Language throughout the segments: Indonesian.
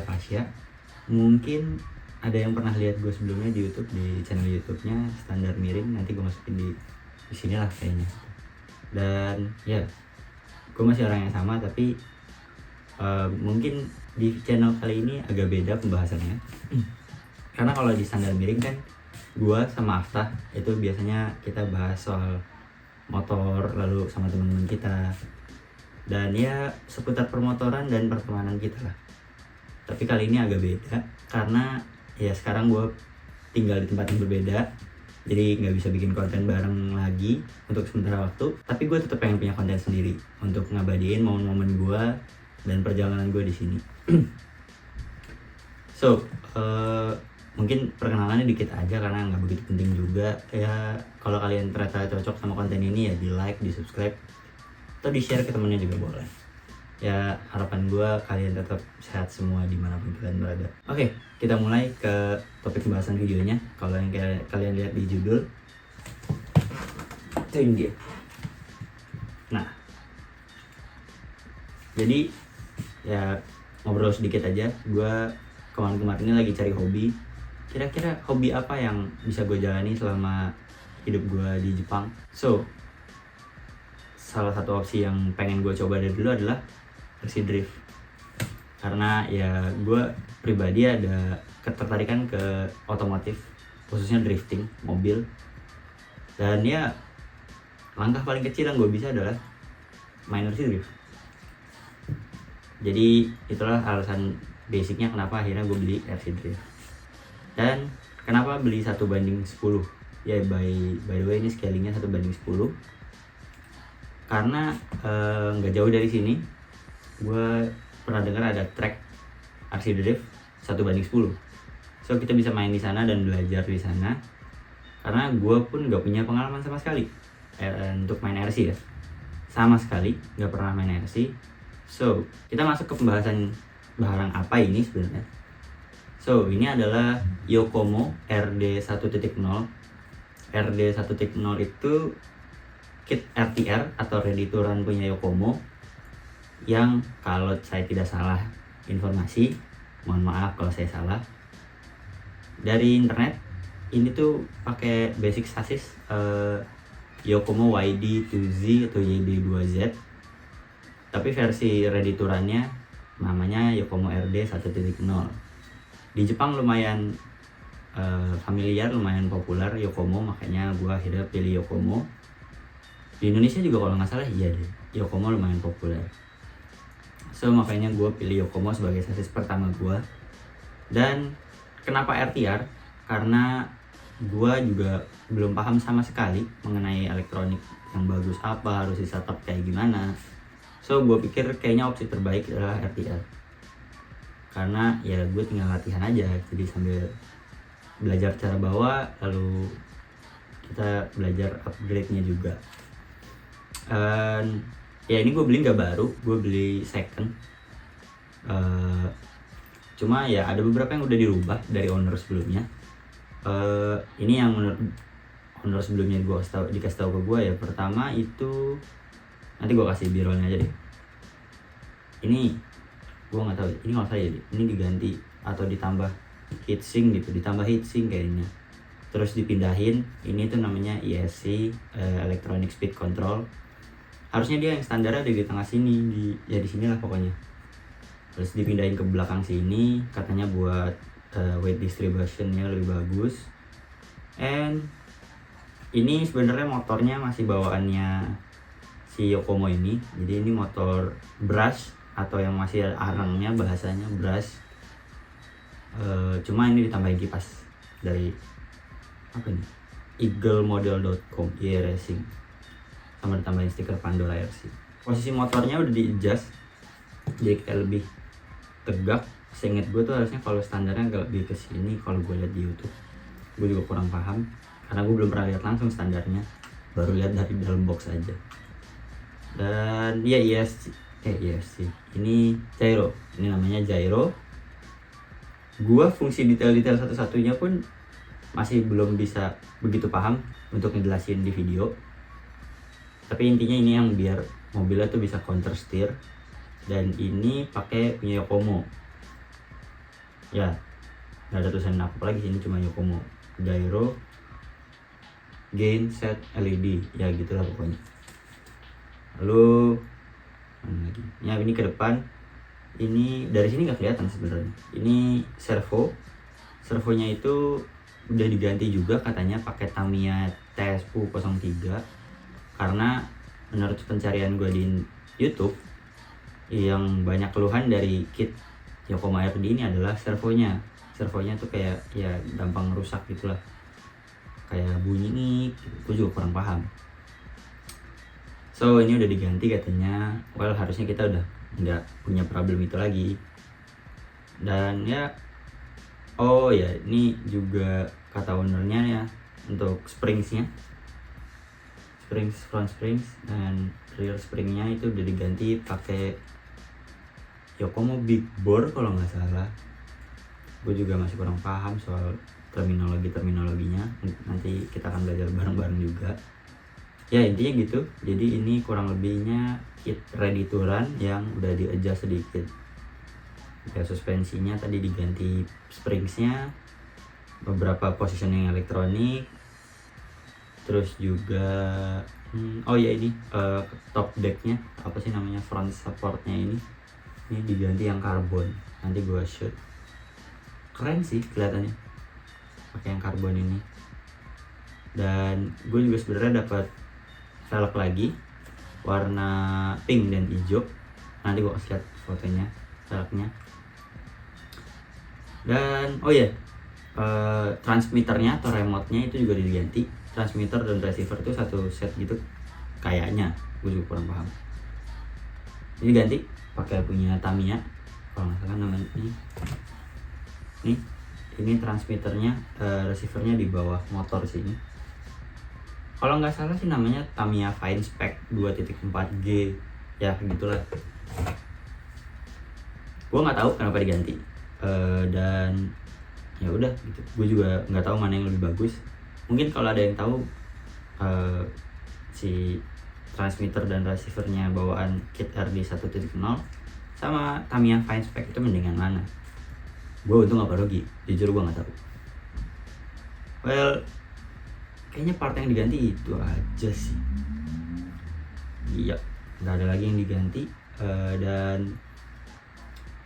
Fasya. Mungkin ada yang pernah lihat gue sebelumnya di YouTube, di channel YouTube-nya Standar Miring. Nanti gue masukin di sini lah kayaknya. Dan ya, gue masih orang yang sama, tapi mungkin di channel kali ini agak beda pembahasannya. Karena kalau di Standar Miring kan gue sama Aftah itu biasanya kita bahas soal motor, lalu sama teman-teman kita, dan ya seputar permotoran dan pertemanan kita lah. Tapi kali ini agak beda karena ya sekarang gue tinggal di tempat yang berbeda, jadi nggak bisa bikin konten bareng lagi untuk sementara waktu. Tapi gue tetap pengen punya konten sendiri untuk ngabadiin momen-momen gue dan perjalanan gue di sini. So mungkin perkenalannya dikit aja karena nggak begitu penting juga ya. Kalau kalian ternyata cocok sama konten ini ya di like, di subscribe, atau di share ke temennya juga boleh. Ya harapan gue kalian tetap sehat semua dimanapun kalian berada. Oke, kita mulai ke topik pembahasan videonya. Kalau yang kalian lihat di judul itu ini dia. Nah, jadi ya ngobrol sedikit aja. Gue kemarin ini lagi cari hobi. Kira-kira hobi apa yang bisa gue jalani selama hidup gue di Jepang. So, salah satu opsi yang pengen gue coba dari dulu adalah RC drift. Karena ya gue pribadi ada ketertarikan ke otomotif, khususnya drifting mobil. Dan ya langkah paling kecil yang gue bisa adalah main RC drift. Jadi itulah alasan basicnya kenapa akhirnya gue beli RC drift. Dan kenapa beli 1:10? Ya by the way ini scalingnya 1:10. Karena nggak jauh dari sini gue pernah dengar ada track RC drift 1:10. So kita bisa main di sana dan belajar di sana. Karena gue pun nggak punya pengalaman sama sekali untuk main RC ya, sama sekali nggak pernah main RC. So kita masuk ke pembahasan barang apa ini sebenarnya. So ini adalah Yokomo RD 1.0. RD 1.0 itu kit RTR atau ready to run punya Yokomo, yang kalau saya tidak salah informasi, mohon maaf kalau saya salah, dari internet ini tuh pakai basic chassis Yokomo YD2Z atau YD2Z, tapi versi ready to run-nya namanya Yokomo RD 1.0. Di Jepang lumayan familiar, lumayan populer Yokomo, makanya gue akhirnya pilih Yokomo. Di Indonesia juga kalau nggak salah iya deh, Yokomo lumayan populer. So makanya gue pilih Yokomo sebagai chassis pertama gue. Dan kenapa RTR? Karena gue juga belum paham sama sekali mengenai elektronik yang bagus apa, harus di setup kayak gimana. So gue pikir kayaknya opsi terbaik adalah RTR. Karena ya gue tinggal latihan aja, jadi sambil belajar cara bawa, lalu kita belajar upgrade-nya juga. Ya ini gue beli nggak baru, gue beli second. Cuma ya ada beberapa yang udah dirubah dari owner sebelumnya. Ini yang menurut owner sebelumnya dikasih tahu ke gue ya. Pertama itu nanti gue kasih birolnya aja deh. Ini gue nggak tahu, ini nggak saya ini diganti atau ditambah heatsink gitu, ditambah heatsink kayaknya, terus dipindahin. Ini tuh namanya ESC, Electronic Speed Control. Harusnya dia yang standarnya ada di tengah sini, di sinilah pokoknya. Terus dipindahin ke belakang sini, katanya buat weight distributionnya lebih bagus. And ini sebenarnya motornya masih bawaannya si Yokomo ini, jadi ini motor brush atau yang masih arangnya, bahasanya brush. Cuma ini ditambahin kipas dari apa nih, eaglemodel.com, Racing, sama ditambahin stiker Pandora RC. Posisi motornya udah di adjust jadi kayak lebih tegak. Seinget gue tuh harusnya kalau standarnya agak lebih ke sini. Kalau gue lihat di YouTube, gue juga kurang paham karena gue belum pernah lihat langsung standarnya, baru lihat dari dalam box aja. Dan ya sih, ini gyro, ini namanya gyro. Gua fungsi detail-detail satu-satunya pun masih belum bisa begitu paham untuk ngejelasin di video. Tapi intinya ini yang biar mobilnya tuh bisa counter steer, dan ini pakai punya Yokomo. Ya nggak ada tulisan apa lagi, ini cuma Yokomo gyro gain set LED ya gitulah pokoknya. Lalu mana lagi ya, ini ke depan, ini dari sini nggak kelihatan sebenarnya, ini servonya itu udah diganti juga katanya pakai Tamiya TSU03, karena menurut pencarian gue di YouTube yang banyak keluhan dari kit Yokomo RD ini adalah servonya tuh kayak ya gampang rusak gitulah, kayak bunyi nih, gue juga kurang paham. So ini udah diganti katanya, well harusnya kita udah nggak punya problem itu lagi. Dan ya oh ya, ini juga kata ownernya ya, untuk front springs dan rear springnya itu udah diganti pakai Yokomo Big Bore kalau nggak salah. Gue juga masih kurang paham soal terminologinya, nanti kita akan belajar bareng-bareng juga. Ya intinya gitu, jadi ini kurang lebihnya kit ready to run yang udah di-adjust sedikit. Ya suspensinya tadi diganti springsnya, beberapa positioning elektronik, terus juga oh ya ini top decknya apa sih namanya, front supportnya ini diganti yang karbon, nanti gue shoot. Keren sih kelihatannya pakai yang karbon ini. Dan gue juga sebenarnya dapat velg lagi warna pink dan hijau, nanti gue kasih lihat fotonya velgnya. Dan oh ya transmitternya atau remote-nya itu juga diganti, transmitter dan receiver itu satu set gitu kayaknya, gue juga kurang paham. Ini ganti pakai punya Tamiya kalau nggak salah namanya ini transmitternya, receivernya di bawah motor sini kalau nggak salah sih, namanya Tamiya Fine Spec 2.4G ya gitulah. Gue nggak tahu kenapa diganti, dan ya udah gitu, gue juga nggak tahu mana yang lebih bagus. Mungkin kalau ada yang tahu si transmitter dan receivernya bawaan kit RD 1.0 sama Tamiya Fine Spec itu mendingan mana. Gue untung apa rugi, jujur gue nggak tahu. Well kayaknya part yang diganti itu aja sih. Iya nggak ada lagi yang diganti. Dan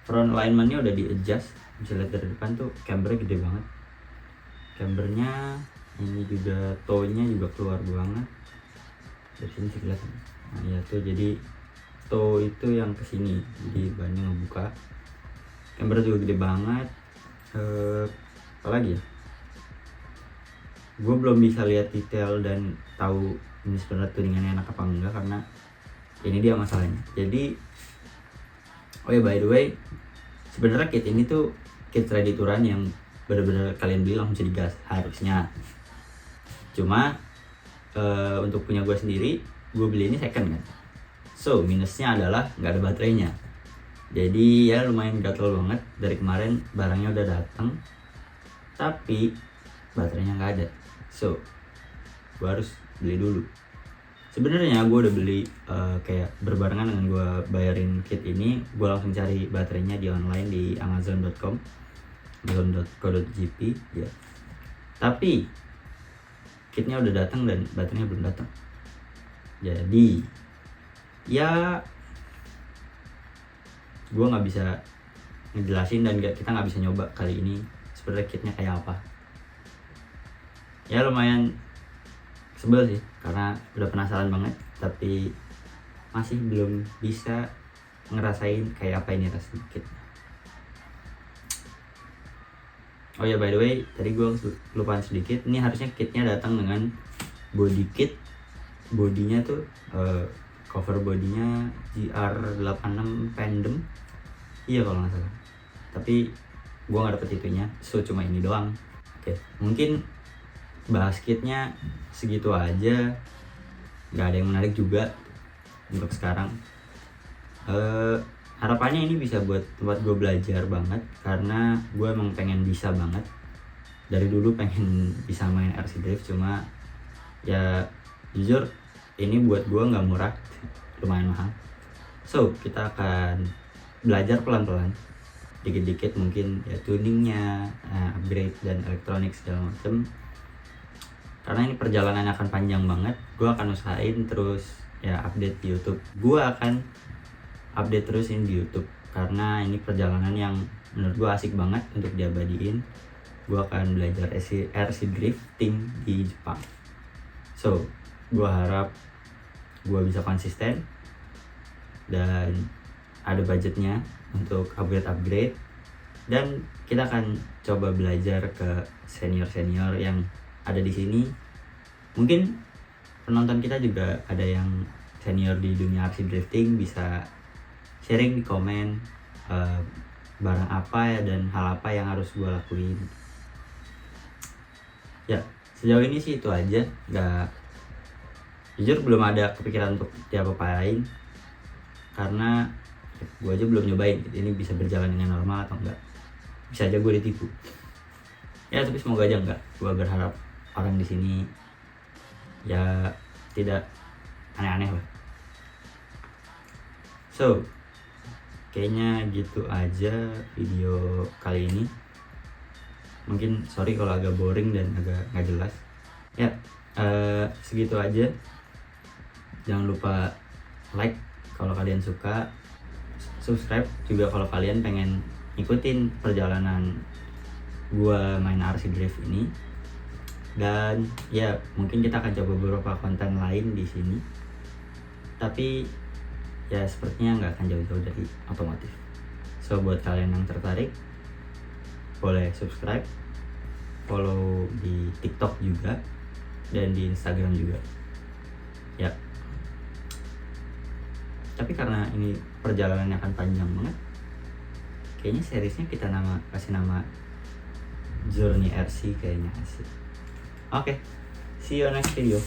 front alignmentnya udah di adjust, bisa lihat dari depan tuh cambernya gede banget, cambernya ini juga toe-nya juga keluar banget dari sini sih kelihatan. Nah ya tuh, jadi toe itu yang kesini, jadi bannya ngebuka. Camber juga gede banget. Apa lagi ya, gue belum bisa lihat detail dan tahu ini sebenarnya tuningannya enak apa enggak, karena ini dia masalahnya. Jadi oh ya by the way, sebenarnya kit ini tuh kit ready to run yang benar-benar kalian beli langsung jadi gas harusnya. Cuma untuk punya gue sendiri, gue beli ini second kan. So minusnya adalah nggak ada baterainya. Jadi ya lumayan gatel banget, dari kemarin barangnya udah datang tapi baterainya nggak ada. So gue harus beli dulu. Sebenarnya gue udah beli kayak berbarengan dengan gue bayarin kit ini, gue langsung cari baterainya di online di amazon.com, amazon.co.jp ya. Tapi kitnya udah datang dan baterainya belum datang. Jadi ya gue nggak bisa ngejelasin dan kita nggak bisa nyoba kali ini sebenarnya kitnya kayak apa. Ya lumayan sebel sih karena udah penasaran banget tapi masih belum bisa ngerasain kayak apa ini rasanya kit. Oh ya by the way, tadi gue lupaan sedikit, ini harusnya kitnya datang dengan body kit. Bodinya tuh cover bodinya GR86 Pandem, iya kalau nggak salah. Tapi gue nggak dapet itunya, so cuma ini doang. Oke, mungkin bahas kitnya segitu aja, nggak ada yang menarik juga untuk sekarang. Harapannya ini bisa buat tempat gue belajar banget, karena gue emang pengen bisa banget dari dulu, pengen bisa main RC Drift. Cuma ya jujur ini buat gue nggak murah, lumayan mahal. So kita akan belajar pelan-pelan dikit-dikit mungkin ya tuningnya, upgrade dan elektronik segala macem. Karena ini perjalanan akan panjang banget, gue akan usahain terus ya update di YouTube. Gue akan update terus ini di YouTube karena ini perjalanan yang menurut gue asik banget untuk diabadiin. Gue akan belajar RC drifting di Jepang. So, gue harap gue bisa konsisten dan ada budgetnya untuk upgrade dan kita akan coba belajar ke senior yang ada di sini. Mungkin penonton kita juga ada yang senior di dunia RC drifting, bisa sharing di komen barang apa ya dan hal apa yang harus gue lakuin. Ya, sejauh ini sih itu aja. Jujur belum ada kepikiran untuk diapa-apain karena gue aja belum nyobain ini bisa berjalan dengan normal atau enggak. Bisa aja gue ditipu. Ya tapi semoga aja enggak. Gue berharap orang di sini ya tidak aneh-aneh lah. So, kayaknya gitu aja video kali ini. Mungkin sorry kalau agak boring dan agak nggak jelas. Ya, segitu aja. Jangan lupa like kalau kalian suka, subscribe juga kalau kalian pengen ikutin perjalanan gua main RC drift ini. Dan ya mungkin kita akan coba beberapa konten lain di sini. Tapi ya sepertinya nggak akan jauh-jauh dari otomotif. So buat kalian yang tertarik, boleh subscribe, follow di TikTok juga dan di Instagram juga. Ya. Tapi karena ini perjalanannya akan panjang banget, kayaknya seriesnya kita kasih nama Journey RC kayaknya asik. Oke, see you next video.